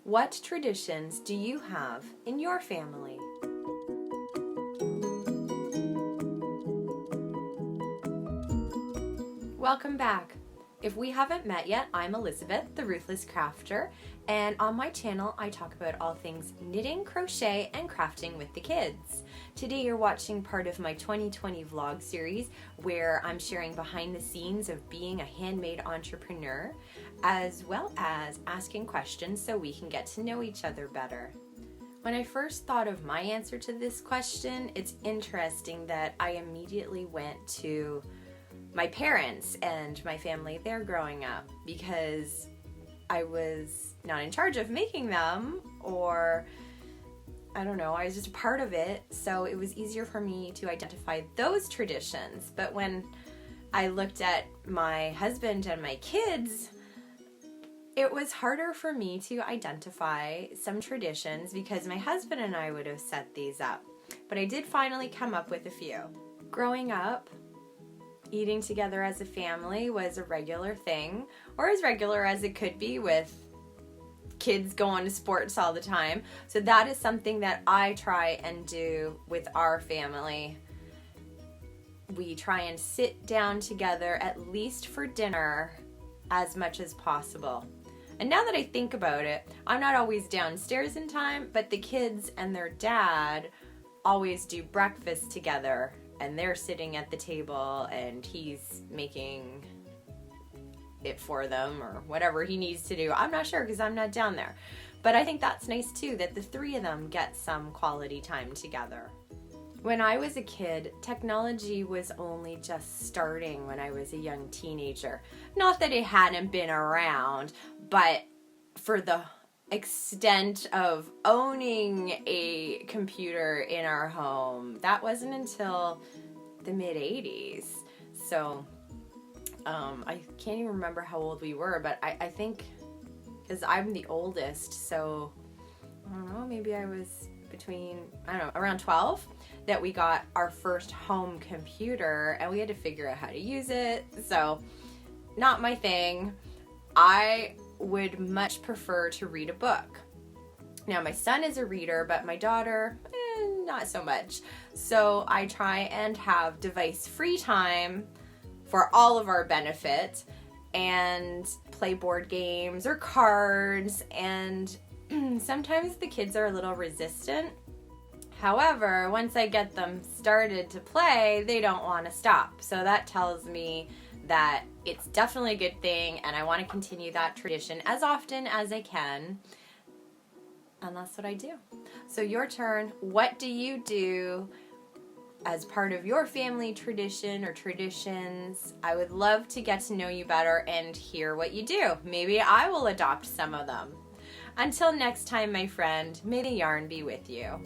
What traditions do you have in your family? Welcome back. If we haven't met yet, I'm Elizabeth, the Ruthless Crafter, and on my channel I talk about all things knitting, crochet, and crafting with the kids. Today you're watching part of my 2020 vlog series where I'm sharing behind the scenes of being a handmade entrepreneur, as well as asking questions so we can get to know each other better. When I first thought of my answer to this question, it's interesting that I immediately went to my parents and my family there growing up, because I was not in charge of making them, or I don't know, I was just a part of it, so it was easier for me to identify those traditions. But when I looked at my husband and my kids, it was harder for me to identify some traditions because my husband and I would have set these up. But I did finally come up with a few. Growing up, eating together as a family was a regular thing, or as regular as it could be with kids going to sports all the time. So that is something that I try and do with our family. We try and sit down together at least for dinner as much as possible. And now that I think about it, I'm not always downstairs in time, but the kids and their dad always do breakfast together. And they're sitting at the table and he's making it for them or whatever he needs to do. I'm not sure because I'm not down there. But I think that's nice too, that the three of them get some quality time together. When I was a kid, technology was only just starting when I was a young teenager. Not that it hadn't been around, but for the extent of owning a computer in our home, that wasn't until the mid-80s. So I can't even remember how old we were, but I think, because I'm the oldest, so I don't know, maybe I was between, I don't know, around 12, that we got our first home computer, and we had to figure out how to use it. So not my thing. I would much prefer to read a book. Now my son is a reader, but my daughter, not so much. So I try and have device-free time for all of our benefit and play board games or cards, and sometimes the kids are a little resistant. However, once I get them started to play, they don't want to stop. So that tells me that it's definitely a good thing, and I want to continue that tradition as often as I can. And that's what I do. So your turn. What do you do as part of your family tradition or traditions? I would love to get to know you better and hear what you do. Maybe I will adopt some of them. Until next time, my friend, may the yarn be with you.